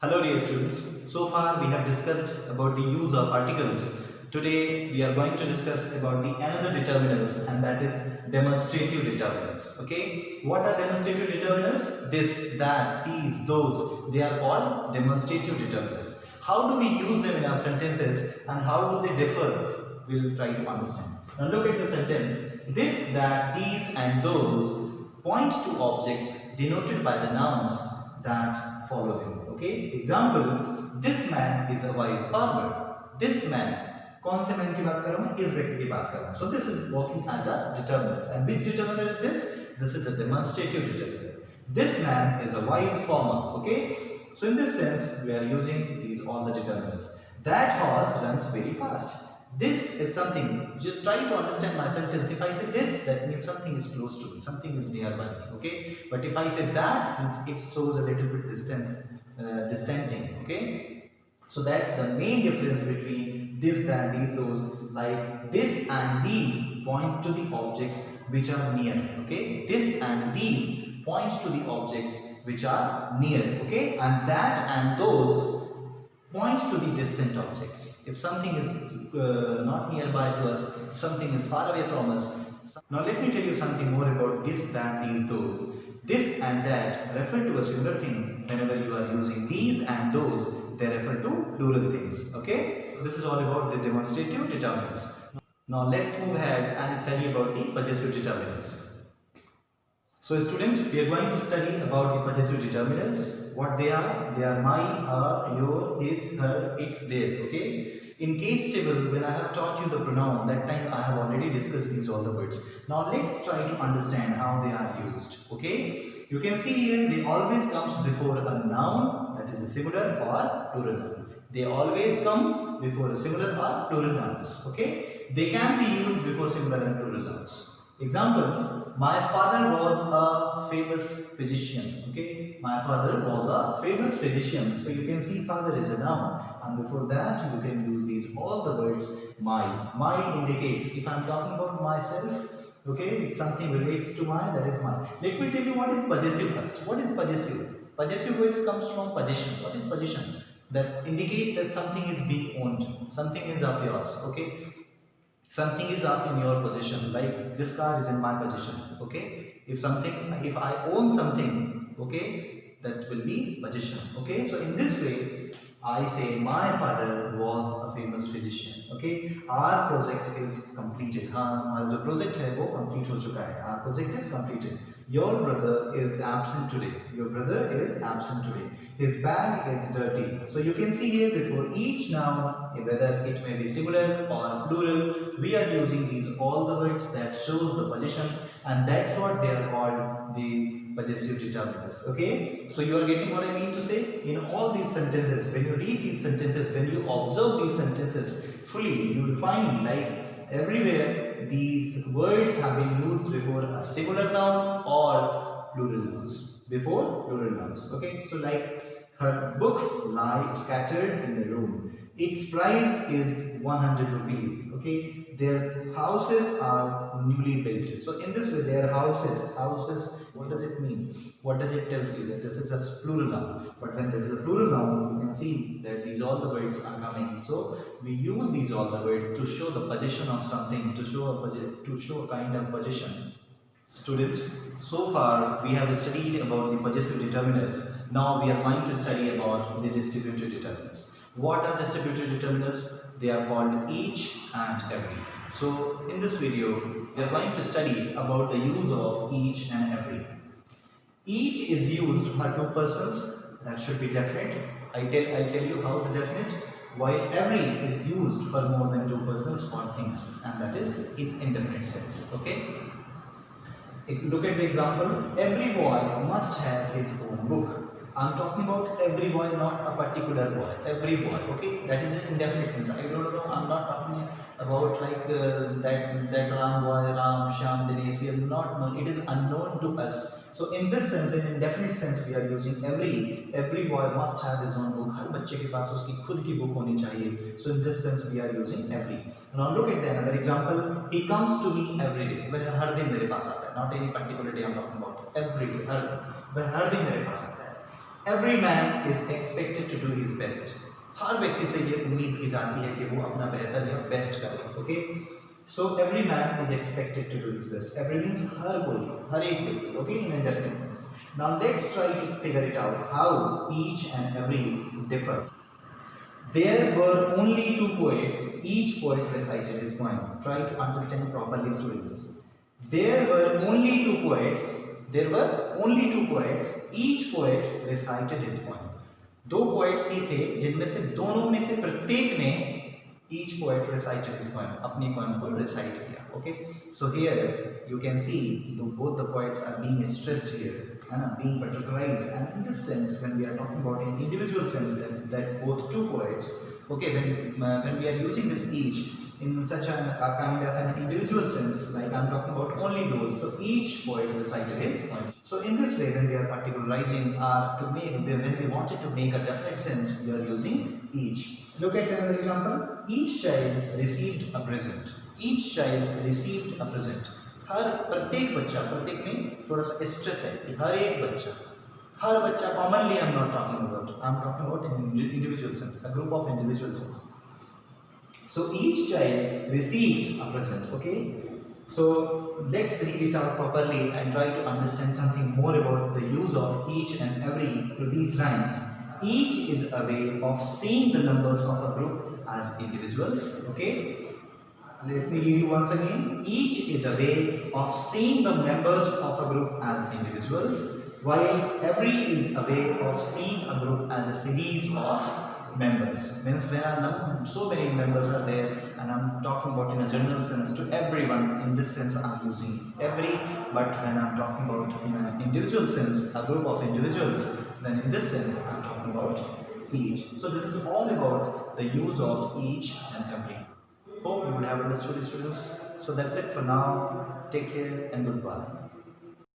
Hello dear students, so far we have discussed about the use of articles. Today we are going to discuss about the another determinants, and that is demonstrative determinants. Okay, what are demonstrative determinants? This, that, these, those, they are called demonstrative determinants. How do we use them in our sentences and how do they differ? We'll try to understand. Now look at the sentence. This, that, these and those point to objects denoted by the nouns that follow them. Okay, example, this man is a wise farmer. This man, कौन से man की बात कर रहा हूँ मैं? इस व्यक्ति की बात कर रहा हूँ. So this is working as a determiner. And which determiner is this? This is a demonstrative determiner. This man is a wise farmer. Okay, so in this sense we are using these all the determinants. That horse runs very fast. This is something, just try to understand my sentence. If I say this, that means something is close to me, something is nearby me, okay? But if I say that, means it shows a little bit distanting, okay? So that's the main difference between this, that, these, those. Like this and these point to the objects which are near, okay? This and these point to the objects which are near, okay? And that and those point to the distant objects. If something is not nearby to us, if something is far away from us. Now let me tell you something more about this, that, these, those. This and that refer to a singular thing. Whenever you are using these and those, they refer to plural things. Okay? This is all about the demonstrative determinants. Now let's move ahead and study about the possessive determinants. So students, we are going to study about the possessive determinants. What they are my, her, your, his, her, its, their. Okay. In case table, when I have taught you the pronoun, that time I have already discussed these all the words. Now let's try to understand how they are used. Okay. You can see here they always comes before a noun, that is a singular or plural noun. They always come before a singular or plural nouns. Okay. They can be used before singular and plural nouns. Examples, my father was a famous physician. Okay, my father was a famous physician. So you can see father is a noun, and before that you can use these all the words my. My indicates if I am talking about myself. Okay, if something relates to my, that is my. Let me tell you what is possessive first. What is possessive? Possessive words comes from possession. What is possession? That indicates that something is being owned. Something is of yours. Okay. Something is up in your possession, like this car is in my possession. Okay, if I own something, okay, that will be possession. Okay, so in this way I say my father was a famous physician. Okay, our project is completed. हमारा जो project है वो complete हो चुका है. Our project is completed. Your brother is absent today. Your brother is absent today. His bag is dirty. So you can see here before each noun, whether it may be singular or plural, we are using these all the words that shows the possession, and that's what they are called the possessive determinants. Okay, so you are getting what I mean to say. In all these sentences, when you read these sentences, when you observe these sentences fully, you will find like everywhere these words have been used before a singular noun or plural nouns. Before plural nouns. Okay, so like her books lie scattered in the room. Its price is 100 rupees. Okay, their houses are newly built. So in this way, their houses, what does it mean? What does it tell you? That this is a plural noun. But when this is a plural noun, you can see that these all the words are coming. So we use these all the words to show the possession of something, to show a kind of possession. Students, so far we have studied about the possessive determinants. Now we are going to study about the distributive determinants. What are distributive determinants? They are called each and every. So in this video, we are going to study about the use of each and every. Each is used for two persons, that should be definite. I'll tell you how the definite. While every is used for more than two persons or things, and that is in indefinite sense. Okay. Look at the example. Every boy must have his own book. I'm talking about every boy, not a particular boy. Every boy. Okay, that is an indefinite sense. I don't know. I'm not talking about like that Ram boy, Ram, Shyam, Dinesh. We have not known. It is unknown to us. So in this sense, in indefinite sense, we are using every. Every boy must have his own book. हर बच्चे के पास उसकी खुद की book होनी चाहिए. So in this sense, we are using every. Now look at the another example. He comes to me every day. वह हर दिन मेरे पास आता है. Not any particular day I'm talking about. Every day. हर दिन मेरे पास आता है. Every man is expected to हर व्यक्ति से ये उम्मीद की जाती है कि वो अपना बेहतर या बेस्ट करे. Okay, so every man is expected to do his best. Every means हर कोई, हर एक व्यक्ति. Okay, in a definite sense. Now let's try to figure it out how each and every differs. There were only two poets. Each poet recited his poem. Try to understand properly, students. There were only two poets. There were only two poets. Each poet recited his poem. दो poets ही थे जिनमें से दोनों में से प्रत्येक ने each poet recited his poem. अपनी poem को recite किया. Okay. So here you can see both the poets are being stressed here and being particularized. And in this sense, when we are talking about in individual sense, that both two poets. Okay. When we are using this each in such a kind of an individual sense, like I'm talking about only those. So each poet recited his poem. So in this way, when we are particularizing when we wanted to make a definite sense, we are using each. Look at another example. Each child received a present. Each child received a present. हर प्रत्येक में थोड़ा सा stress है कि हर बच्चा commonly I'm not talking about. I'm talking about an individual sense, a group of individual sense. So each child received a present. Okay. So let's read it out properly and try to understand something more about the use of each and every through these lines. Each is a way of seeing the members of a group as individuals. Okay. Let me read you once again. Each is a way of seeing the members of a group as individuals, while every is a way of seeing a group as a series of members. Means when so many members are there, and I'm talking about in a general sense to everyone, in this sense I'm using every, but when I'm talking about in an individual sense, a group of individuals, then in this sense I'm talking about each. So this is all about the use of each and every. Hope you would have understood, students. So that's it for now. Take care and goodbye.